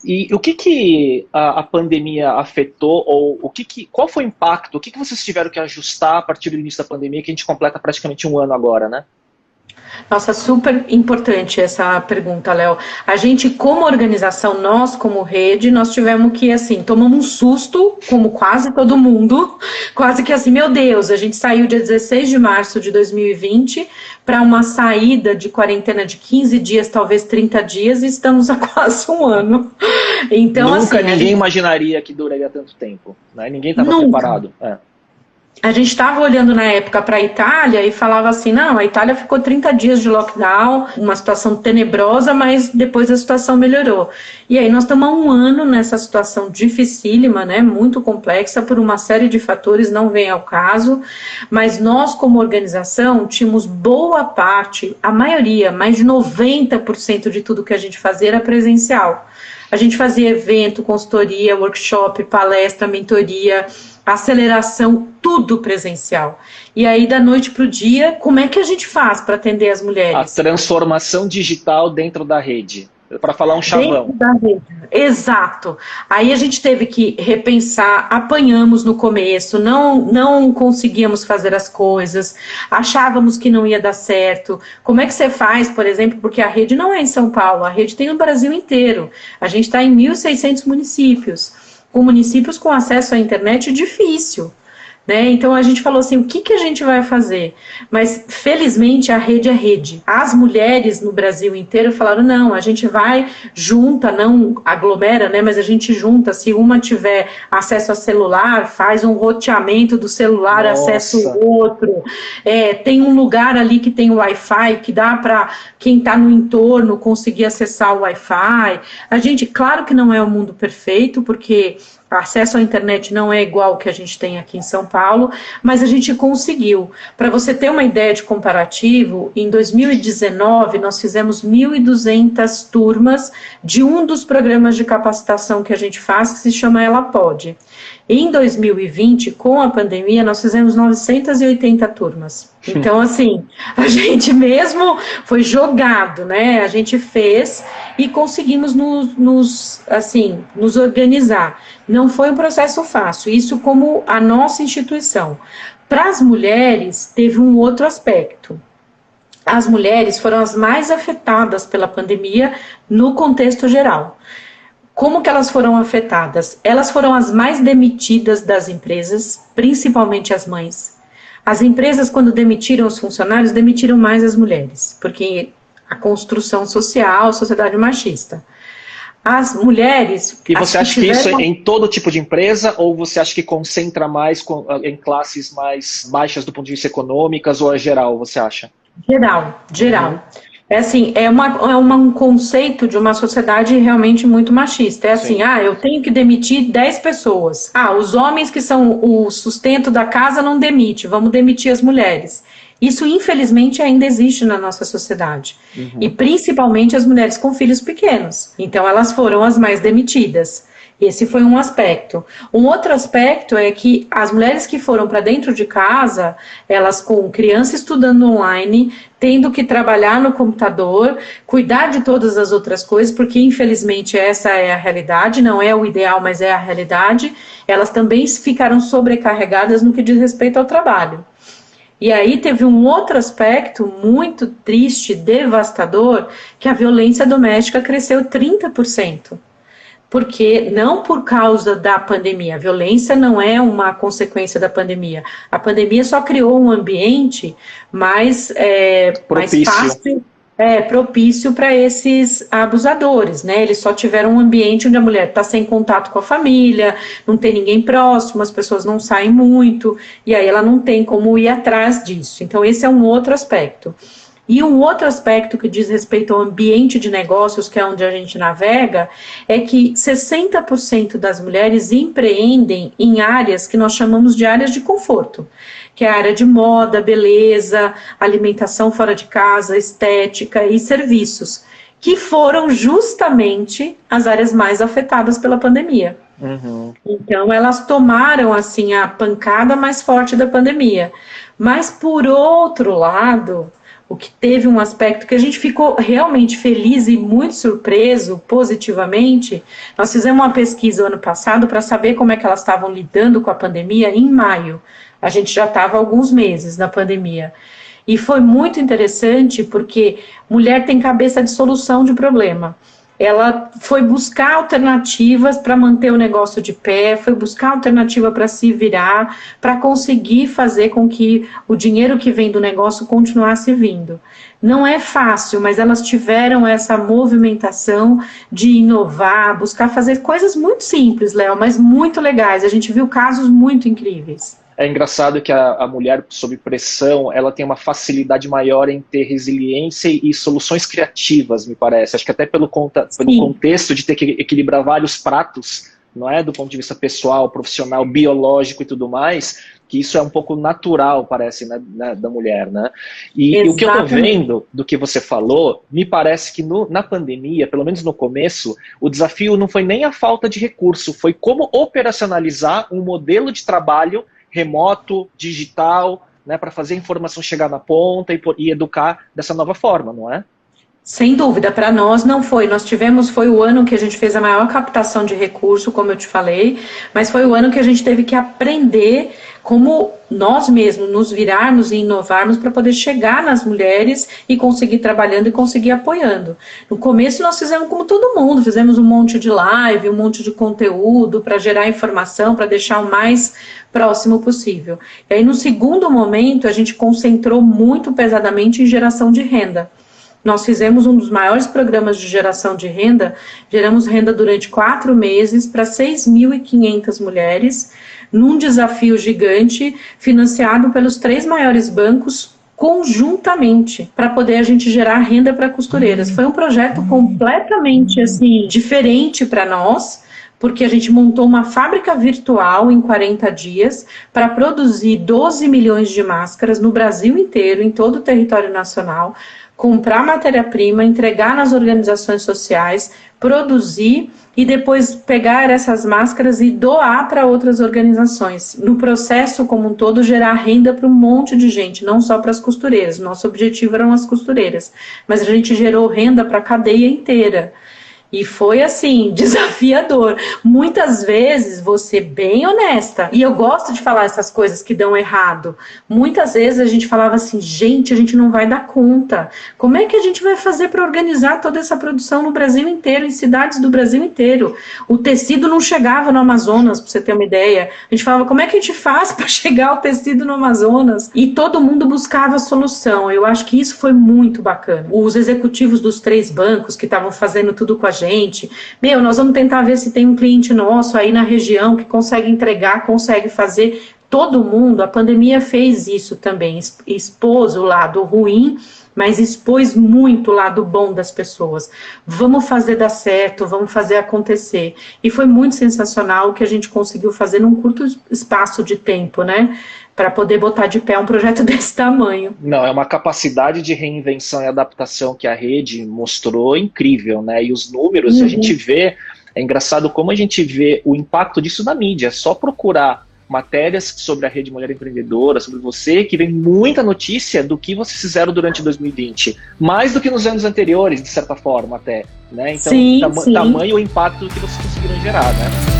E o que a pandemia afetou, ou qual foi o impacto, o que vocês tiveram que ajustar a partir do início da pandemia, que a gente completa praticamente um ano agora, né? Nossa, super importante essa pergunta, Léo. A gente, como organização, nós como rede, nós tivemos que, assim, tomamos um susto, como quase todo mundo, quase que assim, meu Deus, a gente saiu dia 16 de março de 2020 para uma saída de quarentena de 15 dias, talvez 30 dias, e estamos há quase um ano. Então, Nunca assim, ninguém imaginaria que duraria tanto tempo, né? Ninguém estava nunca. preparado. É. A gente estava olhando na época para a Itália e falava assim, não, a Itália ficou 30 dias de lockdown, uma situação tenebrosa, mas depois a situação melhorou. E aí nós estamos há um ano nessa situação dificílima, né, muito complexa, por uma série de fatores, não vem ao caso, mas nós como organização tínhamos boa parte, a maioria, mais de 90% de tudo que a gente fazia era presencial. A gente fazia evento, consultoria, workshop, palestra, mentoria, aceleração, tudo presencial. E aí, da noite para o dia, como é que a gente faz para atender as mulheres? A transformação digital dentro da rede, para falar um chavão. Dentro da rede. Exato. Aí a gente teve que repensar, apanhamos no começo, não conseguíamos fazer as coisas, achávamos que não ia dar certo. Como é que você faz, por exemplo, porque a rede não é em São Paulo, a rede tem no Brasil inteiro. A gente está em 1.600 municípios. Com municípios com acesso à internet difícil, né? Então a gente falou assim, o que a gente vai fazer? Mas felizmente a rede é rede. As mulheres no Brasil inteiro falaram, não, a gente vai junta, não aglomera, né? Mas a gente junta, se uma tiver acesso a celular, faz um roteamento do celular, acessa o outro. Tem um lugar ali que tem o Wi-Fi, que dá para quem está no entorno conseguir acessar o Wi-Fi. A gente, claro que não é o mundo perfeito, porque acesso à internet não é igual ao que a gente tem aqui em São Paulo, mas a gente conseguiu. Para você ter uma ideia de comparativo, em 2019 nós fizemos 1.200 turmas de um dos programas de capacitação que a gente faz, que se chama Ela Pode. Em 2020, com a pandemia, nós fizemos 980 turmas. Então, assim, a gente mesmo foi jogado, né? A gente fez e conseguimos nos organizar. Não foi um processo fácil, isso como a nossa instituição. Para as mulheres, teve um outro aspecto. As mulheres foram as mais afetadas pela pandemia no contexto geral. Como que elas foram afetadas? Elas foram as mais demitidas das empresas, principalmente as mães. As empresas, quando demitiram os funcionários, demitiram mais as mulheres, porque a construção social, sociedade machista. As mulheres... E você acha que isso é em todo tipo de empresa, ou você acha que concentra mais em classes mais baixas do ponto de vista econômicas, ou é geral, você acha? Geral. É assim, um conceito de uma sociedade realmente muito machista. É assim, eu tenho que demitir 10 pessoas. Os homens que são o sustento da casa não demite, vamos demitir as mulheres. Isso, infelizmente, ainda existe na nossa sociedade. E principalmente as mulheres com filhos pequenos. Então, elas foram as mais demitidas. Esse foi um aspecto. Um outro aspecto é que as mulheres que foram para dentro de casa, elas com criança estudando online, tendo que trabalhar no computador, cuidar de todas as outras coisas, porque infelizmente essa é a realidade, não é o ideal, mas é a realidade, elas também ficaram sobrecarregadas no que diz respeito ao trabalho. E aí teve um outro aspecto muito triste, devastador, que a violência doméstica cresceu 30%. Porque não por causa da pandemia, a violência não é uma consequência da pandemia. A pandemia só criou um ambiente mais fácil, propício para esses abusadores, né? Eles só tiveram um ambiente onde a mulher está sem contato com a família, não tem ninguém próximo, as pessoas não saem muito, e aí ela não tem como ir atrás disso. Então esse é um outro aspecto. E um outro aspecto que diz respeito ao ambiente de negócios, que é onde a gente navega, é que 60% das mulheres empreendem em áreas que nós chamamos de áreas de conforto, que é a área de moda, beleza, alimentação fora de casa, estética e serviços, que foram justamente as áreas mais afetadas pela pandemia. Então, elas tomaram, assim, a pancada mais forte da pandemia. Mas, por outro lado... o que teve um aspecto que a gente ficou realmente feliz e muito surpreso, positivamente. Nós fizemos uma pesquisa ano passado para saber como é que elas estavam lidando com a pandemia em maio. A gente já estava há alguns meses na pandemia. E foi muito interessante porque mulher tem cabeça de solução de problema. Ela foi buscar alternativas para manter o negócio de pé, foi buscar alternativa para se virar, para conseguir fazer com que o dinheiro que vem do negócio continuasse vindo. Não é fácil, mas elas tiveram essa movimentação de inovar, buscar fazer coisas muito simples, Léo, mas muito legais. A gente viu casos muito incríveis. É engraçado que a mulher, sob pressão, ela tem uma facilidade maior em ter resiliência e soluções criativas, me parece. Acho que até pelo contexto de ter que equilibrar vários pratos, não é? Do ponto de vista pessoal, profissional, biológico e tudo mais, que isso é um pouco natural, parece, né, da mulher, né? E o que eu estou vendo do que você falou, me parece que na pandemia, pelo menos no começo, o desafio não foi nem a falta de recurso, foi como operacionalizar um modelo de trabalho remoto, digital, né, para fazer a informação chegar na ponta e educar dessa nova forma, não é? Sem dúvida, para nós não foi. Foi o ano que a gente fez a maior captação de recurso, como eu te falei, mas foi o ano que a gente teve que aprender como nós mesmos nos virarmos e inovarmos para poder chegar nas mulheres e conseguir trabalhando e conseguir apoiando. No começo nós fizemos como todo mundo, fizemos um monte de live, um monte de conteúdo para gerar informação, para deixar o mais próximo possível. E aí no segundo momento a gente concentrou muito pesadamente em geração de renda. Nós fizemos um dos maiores programas de geração de renda, geramos renda durante 4 meses para 6.500 mulheres, num desafio gigante, financiado pelos 3 maiores bancos conjuntamente, para poder a gente gerar renda para costureiras. Foi um projeto completamente assim, diferente para nós, porque a gente montou uma fábrica virtual em 40 dias para produzir 12 milhões de máscaras no Brasil inteiro, em todo o território nacional, comprar matéria-prima, entregar nas organizações sociais, produzir e depois pegar essas máscaras e doar para outras organizações. No processo como um todo, gerar renda para um monte de gente, não só para as costureiras. Nosso objetivo eram as costureiras, mas a gente gerou renda para a cadeia inteira. E foi assim, desafiador. Muitas vezes, vou ser bem honesta, e eu gosto de falar essas coisas que dão errado. Muitas vezes a gente falava assim, gente, a gente não vai dar conta. Como é que a gente vai fazer para organizar toda essa produção no Brasil inteiro, em cidades do Brasil inteiro? O tecido não chegava no Amazonas, para você ter uma ideia. A gente falava, como é que a gente faz para chegar o tecido no Amazonas? E todo mundo buscava solução. Eu acho que isso foi muito bacana. Os executivos dos 3 bancos que estavam fazendo tudo com a gente, nós vamos tentar ver se tem um cliente nosso aí na região que consegue entregar, consegue fazer. Todo mundo, a pandemia fez isso também, expôs o lado ruim, mas expôs muito o lado bom das pessoas. Vamos fazer dar certo, vamos fazer acontecer. E foi muito sensacional o que a gente conseguiu fazer num curto espaço de tempo, né? Para poder botar de pé um projeto desse tamanho. Não, é uma capacidade de reinvenção e adaptação que a rede mostrou incrível, né? E os números, a gente vê, é engraçado como a gente vê o impacto disso na mídia. É só procurar matérias sobre a Rede Mulher Empreendedora, sobre você, que vem muita notícia do que vocês fizeram durante 2020. Mais do que nos anos anteriores, de certa forma, até. Né? Então, sim. tamanho o impacto que vocês conseguiram gerar, né?